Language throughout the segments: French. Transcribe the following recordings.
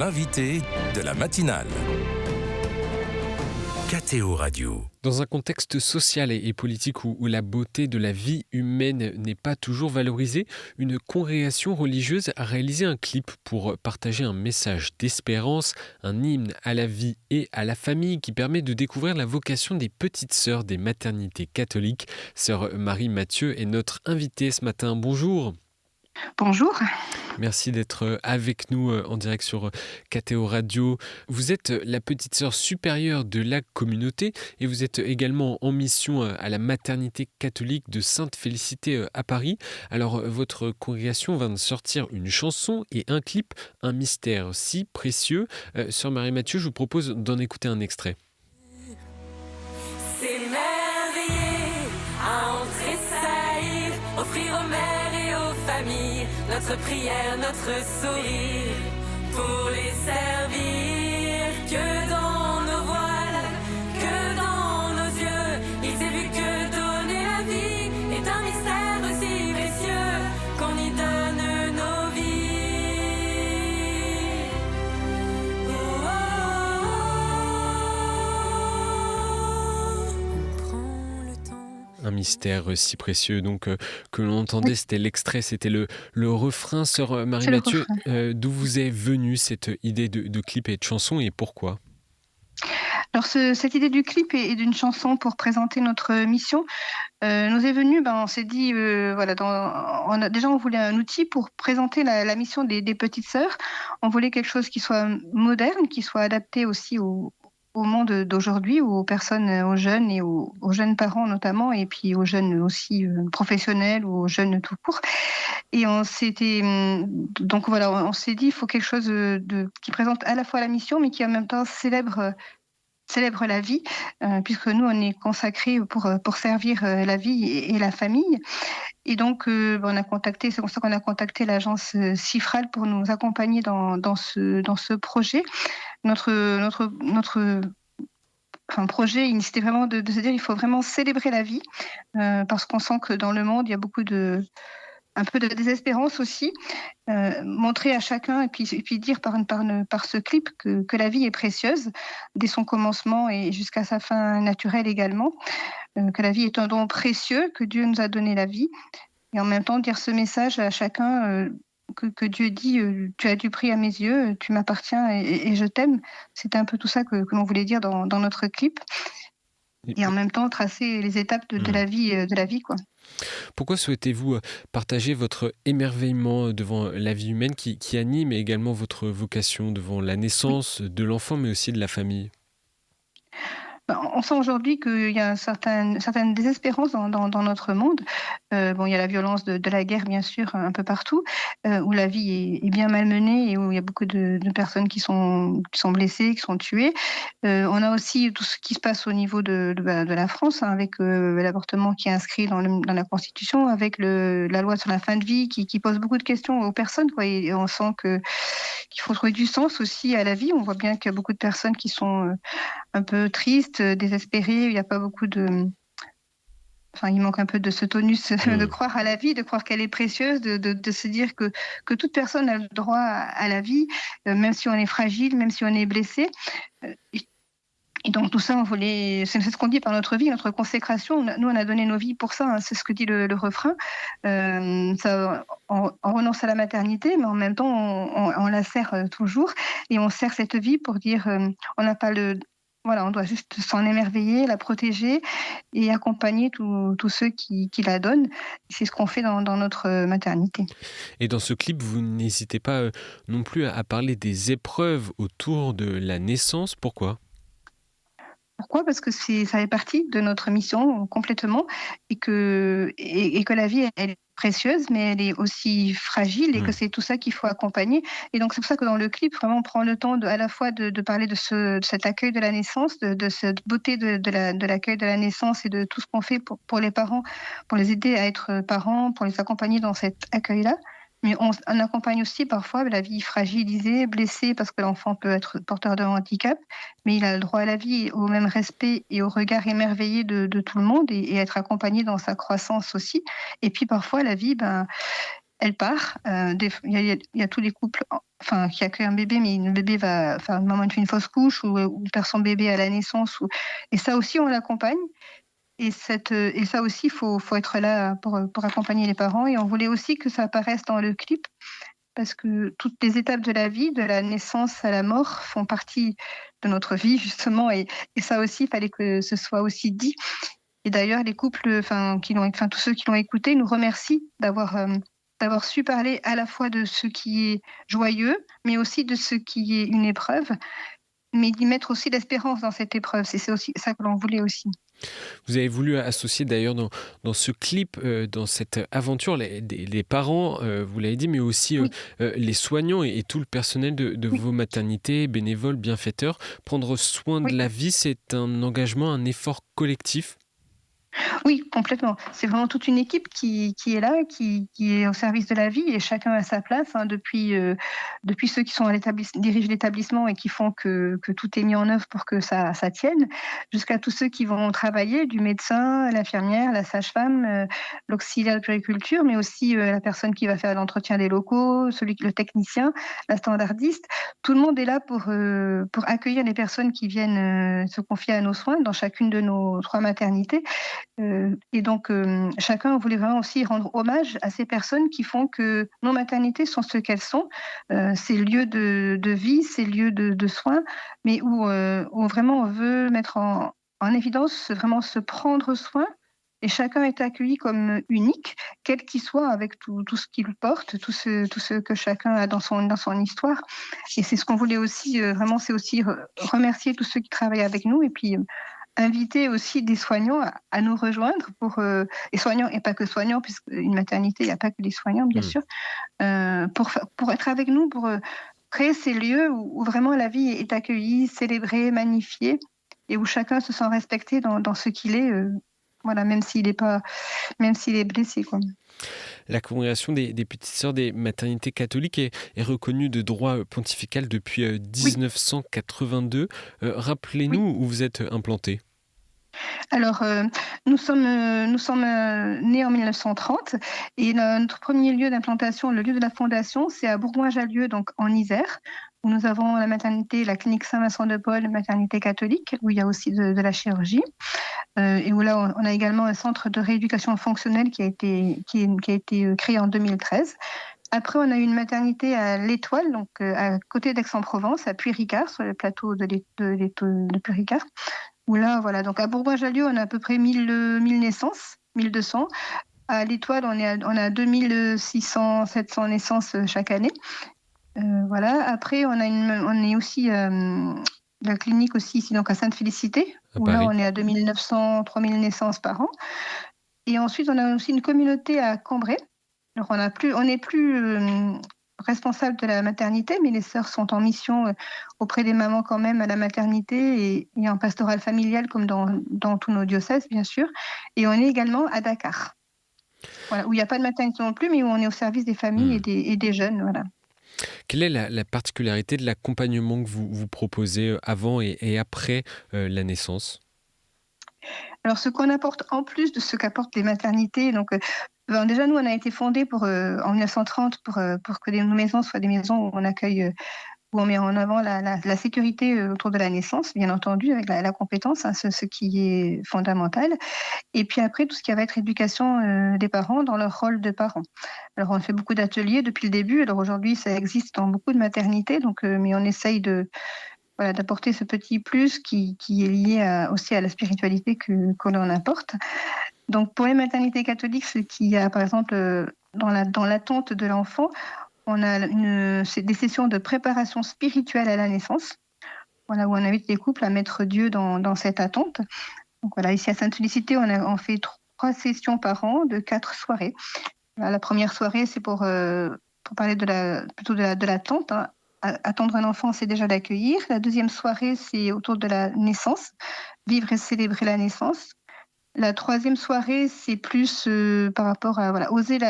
l'invité de la matinale. KTO Radio. Dans un contexte social et politique où la beauté de la vie humaine n'est pas toujours valorisée, une congrégation religieuse a réalisé un clip pour partager un message d'espérance, un hymne à la vie et à la famille qui permet de découvrir la vocation des petites sœurs des maternités catholiques. Sœur Marie Mathieu est notre invitée ce matin. Bonjour. Bonjour. Merci d'être avec nous en direct sur KTO Radio. Vous êtes la petite sœur supérieure de la communauté et vous êtes également en mission à la maternité catholique de Sainte-Félicité à Paris. Alors, votre congrégation vient de sortir une chanson et un clip, un mystère si précieux. Sœur Marie-Mathieu, je vous propose d'en écouter un extrait. S'émerveiller, à en tressaillir, offrir aux mères et aux familles notre prière, notre sourire, pour les servir. Que dans nos voiles, que dans nos yeux, ils aient vu que donner la vie est un mystère aussi précieux qu'on y donne nos vies. Oh, oh, oh. On prend le temps. Un mystère si précieux donc que l'on entendait, c'était l'extrait, c'était le refrain. Sœur Marie-Mathieu, d'où vous est venue cette idée de clip et de chanson et pourquoi ? Alors cette idée du clip et d'une chanson pour présenter notre mission nous est venue, on s'est dit, on voulait un outil pour présenter la mission des petites sœurs. On voulait quelque chose qui soit moderne, qui soit adapté aussi au monde d'aujourd'hui, aux personnes, aux jeunes et aux jeunes parents notamment, et puis aux jeunes aussi professionnels ou aux jeunes tout court. Et on s'est dit, il faut quelque chose qui présente à la fois la mission, mais qui en même temps célèbre la vie, puisque nous, on est consacrés pour servir la vie et la famille. Et donc, c'est pour ça qu'on a contacté l'agence Cifral pour nous accompagner dans ce projet. Notre projet, c'était vraiment de se dire il faut vraiment célébrer la vie, parce qu'on sent que dans le monde, il y a un peu de désespérance aussi, montrer à chacun et puis dire par ce clip que la vie est précieuse dès son commencement et jusqu'à sa fin naturelle également, que la vie est un don précieux, que Dieu nous a donné la vie, et en même temps dire ce message à chacun que Dieu dit tu as du prix à mes yeux, tu m'appartiens et je t'aime. C'était un peu tout ça que l'on voulait dire dans notre clip, et en même temps tracer les étapes de la vie, quoi. Pourquoi souhaitez-vous partager votre émerveillement devant la vie humaine qui anime également votre vocation devant la naissance de l'enfant, mais aussi de la famille ? On sent aujourd'hui qu'il y a certaine désespérance dans notre monde. Il y a la violence de la guerre, bien sûr, un peu partout, où la vie est bien malmenée et où il y a beaucoup de personnes qui sont blessées, qui sont tuées. On a aussi tout ce qui se passe au niveau de la France, avec l'avortement qui est inscrit dans la Constitution, avec la loi sur la fin de vie qui pose beaucoup de questions aux personnes, quoi. Et on sent qu'il faut trouver du sens aussi à la vie. On voit bien qu'il y a beaucoup de personnes qui sont un peu tristes, désespérées. Il n'y a pas beaucoup il manque un peu de ce tonus de croire à la vie, de croire qu'elle est précieuse, de se dire que toute personne a le droit à la vie, même si on est fragile, même si on est blessé. Et donc tout ça, c'est ce qu'on dit par notre vie, notre consécration. Nous, on a donné nos vies pour ça, hein, c'est ce que dit le refrain. On renonce à la maternité, mais en même temps, on la sert toujours. Et on sert cette vie pour dire, on n'a pas on doit juste s'en émerveiller, la protéger et accompagner tous ceux qui la donnent. C'est ce qu'on fait dans notre maternité. Et dans ce clip, vous n'hésitez pas non plus à parler des épreuves autour de la naissance. Pourquoi ? Pourquoi ? Parce que ça fait partie de notre mission complètement, et que la vie, elle est précieuse, mais elle est aussi fragile, et que c'est tout ça qu'il faut accompagner. Et donc c'est pour ça que dans le clip, vraiment, on prend le temps à la fois de parler de cet accueil de la naissance, de cette beauté de l'accueil de la naissance et de tout ce qu'on fait pour les parents, pour les aider à être parents, pour les accompagner dans cet accueil-là. Mais on accompagne aussi parfois la vie fragilisée, blessée, parce que l'enfant peut être porteur de handicap, mais il a le droit à la vie, au même respect et au regard émerveillé de tout le monde, et être accompagné dans sa croissance aussi. Et puis parfois, la vie, elle part. Il y a tous les couples enfin, qui accueille un bébé, mais le bébé va, enfin, une maman fait une fausse couche ou perd son bébé à la naissance, et ça aussi, on l'accompagne. Et ça aussi, faut être là pour accompagner les parents. Et on voulait aussi que ça apparaisse dans le clip, parce que toutes les étapes de la vie, de la naissance à la mort, font partie de notre vie, justement. Et ça aussi, il fallait que ce soit aussi dit. Et d'ailleurs, les couples, tous ceux qui l'ont écouté, nous remercient d'avoir su parler à la fois de ce qui est joyeux, mais aussi de ce qui est une épreuve, mais d'y mettre aussi l'espérance dans cette épreuve. C'est aussi ça que l'on voulait aussi. Vous avez voulu associer d'ailleurs dans ce clip, dans cette aventure, les parents, vous l'avez dit, mais aussi Oui. les soignants et tout le personnel de Oui. vos maternités, bénévoles, bienfaiteurs. Prendre soin de Oui. la vie, c'est un engagement, un effort collectif. Oui, complètement. C'est vraiment toute une équipe qui est là, qui est au service de la vie, et chacun a sa place, hein, depuis ceux qui sont dirigent l'établissement et qui font que tout est mis en œuvre pour que ça tienne, jusqu'à tous ceux qui vont travailler, du médecin, l'infirmière, la sage-femme, l'auxiliaire de puériculture, mais aussi la personne qui va faire l'entretien des locaux, le technicien, la standardiste. Tout le monde est là pour accueillir les personnes qui viennent se confier à nos soins dans chacune de nos 3 maternités. Et donc, chacun voulait vraiment aussi rendre hommage à ces personnes qui font que nos maternités sont ce qu'elles sont, ces lieux de vie, ces lieux de soins, mais où vraiment on veut mettre en évidence vraiment se prendre soin, et chacun est accueilli comme unique, quel qu'il soit, avec tout ce qu'il porte, tout ce que chacun a dans son histoire. Et c'est ce qu'on voulait aussi, vraiment, c'est aussi remercier tous ceux qui travaillent avec nous, et puis inviter aussi des soignants à nous rejoindre et soignants et pas que soignants, puisque une maternité, il n'y a pas que des soignants, bien sûr, pour être avec nous, pour créer ces lieux où vraiment la vie est accueillie, célébrée, magnifiée, et où chacun se sent respecté dans ce qu'il est, voilà, même s'il est blessé, quoi. La congrégation des Petites Sœurs des maternités catholiques est reconnue de droit pontifical depuis Oui. 1982. Rappelez-nous Oui. où vous êtes implantés. Alors, nous sommes nés en 1930, et notre premier lieu d'implantation, le lieu de la fondation, c'est à Bourgoin-Jallieu, donc en Isère, où nous avons la maternité, la clinique Saint-Vincent-de-Paul, maternité catholique, où il y a aussi de la chirurgie, et où là, on a également un centre de rééducation fonctionnelle qui a été créé en 2013. Après, on a eu une maternité à l'Étoile, donc à côté d'Aix-en-Provence, à Puy-Ricard, sur le plateau de Puy-Ricard. Où là, voilà, donc à Bourgoin-Jallieu, on a à peu près 1000 naissances, 1200. À l'Étoile, on a 2600, 700 naissances chaque année. Voilà. Après, on est aussi la clinique aussi ici, donc à Sainte-Félicité, où là, on est à 2900, 3000 naissances par an. Et ensuite, on a aussi une communauté à Cambrai. Alors, on n'est plus responsable de la maternité, mais les sœurs sont en mission auprès des mamans quand même à la maternité, et en pastorale familiale, comme dans tous nos diocèses, bien sûr. Et on est également à Dakar, voilà, où il n'y a pas de maternité non plus, mais où on est au service des familles et des jeunes. Voilà. Quelle est la particularité de l'accompagnement que vous proposez avant et après la naissance ? Alors, ce qu'on apporte en plus de ce qu'apportent les maternités, donc déjà, nous, on a été fondés en 1930 pour que nos maisons soient des maisons où on accueille, où on met en avant la sécurité autour de la naissance, bien entendu, avec la compétence, hein, ce qui est fondamental. Et puis après, tout ce qui va être éducation des parents dans leur rôle de parents. Alors, on fait beaucoup d'ateliers depuis le début. Alors aujourd'hui, ça existe dans beaucoup de maternités, mais on essaye d'apporter ce petit plus qui est lié aussi à la spiritualité que l'on apporte. Donc, pour les maternités catholiques, ce qu'il y a, par exemple, dans l'attente de l'enfant, on a des sessions de préparation spirituelle à la naissance, voilà, où on invite les couples à mettre Dieu dans cette attente. Donc voilà, ici à Sainte-Félicité, on fait 3 sessions par an de 4 soirées. La première soirée, c'est pour parler plutôt de l'attente, hein. Attendre un enfant, c'est déjà l'accueillir. La deuxième soirée, c'est autour de la naissance, vivre et célébrer la naissance. La troisième soirée, c'est plus par rapport à oser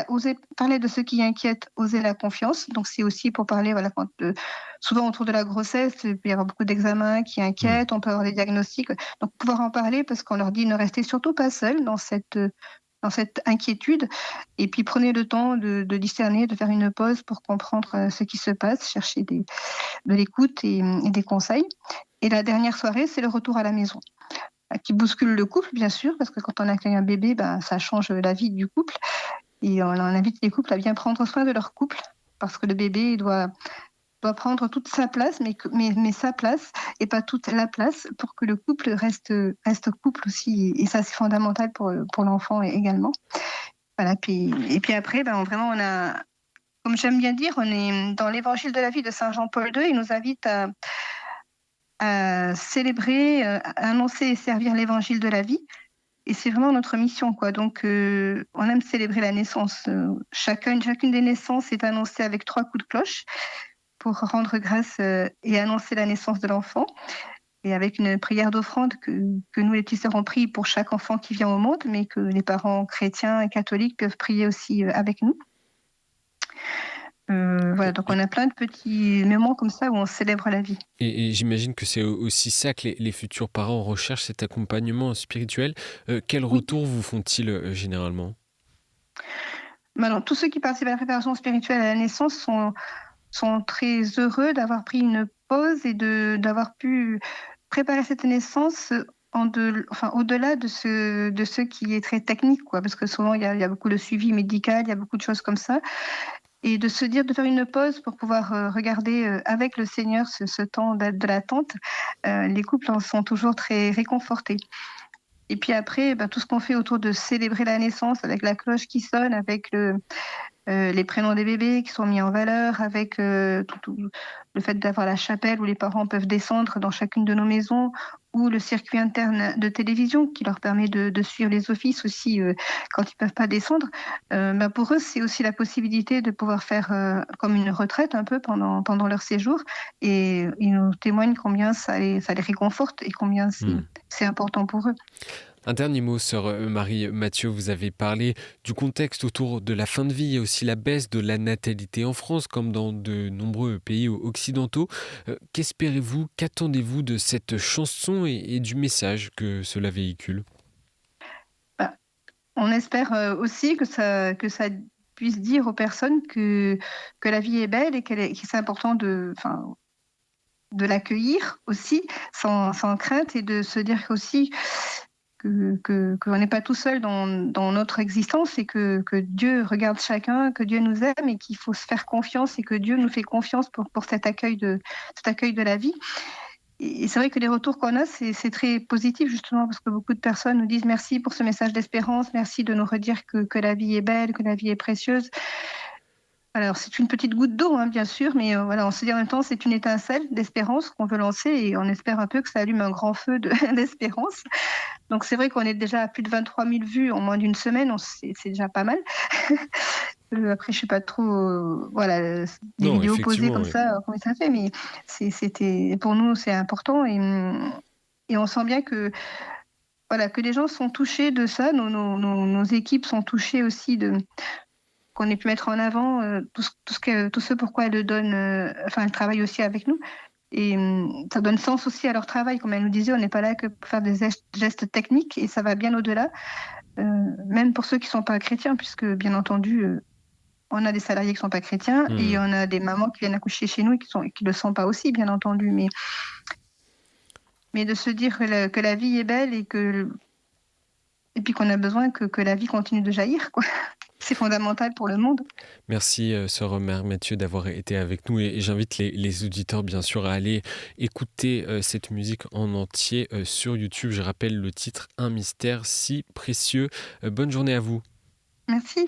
parler de ce qui inquiète, oser la confiance. Donc c'est aussi pour parler, souvent autour de la grossesse, il peut y avoir beaucoup d'examens qui inquiètent, on peut avoir des diagnostics. Donc pouvoir en parler, parce qu'on leur dit ne restez surtout pas seuls dans cette dans cette inquiétude. Et puis prenez le temps de discerner, de faire une pause pour comprendre ce qui se passe, chercher de l'écoute et des conseils. Et la dernière soirée, c'est le retour à la maison, qui bouscule le couple, bien sûr, parce que quand on accueille un bébé, ça change la vie du couple. Et on invite les couples à bien prendre soin de leur couple, parce que le bébé doit prendre toute sa place, mais sa place et pas toute la place, pour que le couple reste couple aussi. Et ça, c'est fondamental pour l'enfant également. Voilà. Et puis après, vraiment, on a, comme j'aime bien dire, on est dans l'évangile de la vie de Saint Jean-Paul II. Il nous invite à célébrer, à annoncer et servir l'évangile de la vie. Et c'est vraiment notre mission, quoi. Donc, on aime célébrer la naissance. Chacune des naissances est annoncée avec 3 coups de cloche pour rendre grâce et annoncer la naissance de l'enfant. Et avec une prière d'offrande que nous, les petits sœurs, on prie pour chaque enfant qui vient au monde, mais que les parents chrétiens et catholiques peuvent prier aussi avec nous. Voilà, donc on a plein de petits moments comme ça où on célèbre la vie. Et j'imagine que c'est aussi ça que les futurs parents recherchent, cet accompagnement spirituel. Quel retour vous font-ils généralement ? Alors, tous ceux qui participent à la préparation spirituelle à la naissance sont très heureux d'avoir pris une pause et d'avoir pu préparer cette naissance au-delà de ce qui est très technique, quoi, parce que souvent il y a beaucoup de suivi médical, il y a beaucoup de choses comme ça. Et de se dire de faire une pause pour pouvoir regarder avec le Seigneur ce temps de l'attente, les couples en sont toujours très réconfortés. Et puis après, tout ce qu'on fait autour de célébrer la naissance, avec la cloche qui sonne, avec les prénoms des bébés qui sont mis en valeur, avec tout le fait d'avoir la chapelle où les parents peuvent descendre dans chacune de nos maisons, ou le circuit interne de télévision qui leur permet de suivre les offices aussi quand ils ne peuvent pas descendre. Pour eux, c'est aussi la possibilité de pouvoir faire comme une retraite un peu pendant leur séjour. Et ils nous témoignent combien ça les réconforte et combien c'est important pour eux. Un dernier mot, sœur Marie-Mathieu, vous avez parlé du contexte autour de la fin de vie et aussi la baisse de la natalité en France, comme dans de nombreux pays occidentaux. Qu'espérez-vous, qu'attendez-vous de cette chanson et du message que cela véhicule ? On espère aussi que ça puisse dire aux personnes que la vie est belle et que c'est important de l'accueillir aussi sans crainte, et de se dire aussi qu'on n'est pas tout seul dans notre existence, et que Dieu regarde chacun, que Dieu nous aime et qu'il faut se faire confiance, et que Dieu nous fait confiance pour cet accueil de la vie. Et c'est vrai que les retours qu'on a, c'est très positif, justement, parce que beaucoup de personnes nous disent merci pour ce message d'espérance, merci de nous redire que la vie est belle, que la vie est précieuse. Alors, c'est une petite goutte d'eau, bien sûr, mais on se dit en même temps, c'est une étincelle d'espérance qu'on veut lancer, et on espère un peu que ça allume un grand feu d'espérance. Donc, c'est vrai qu'on est déjà à plus de 23 000 vues en moins d'une semaine, c'est déjà pas mal. Après, je ne sais pas trop, des vidéos posées comme ça, comment ça fait, mais pour nous, c'est important, et on sent bien que les gens sont touchés de ça, nos équipes sont touchées aussi qu'on ait pu mettre en avant tout ce pourquoi elles travaillent aussi avec nous. Et ça donne sens aussi à leur travail. Comme elle nous disait, on n'est pas là que pour faire des gestes techniques, et ça va bien au-delà, même pour ceux qui ne sont pas chrétiens, puisque bien entendu, on a des salariés qui ne sont pas chrétiens, et on a des mamans qui viennent accoucher chez nous et qui ne le sont pas aussi, bien entendu. Mais de se dire que la vie est belle, et puis qu'on a besoin que la vie continue de jaillir, quoi. C'est fondamental pour le monde. Merci, sœur Marie-Mathieu, d'avoir été avec nous, et j'invite les auditeurs, bien sûr, à aller écouter cette musique en entier sur YouTube. Je rappelle le titre « Un mystère si précieux ». Bonne journée à vous. Merci.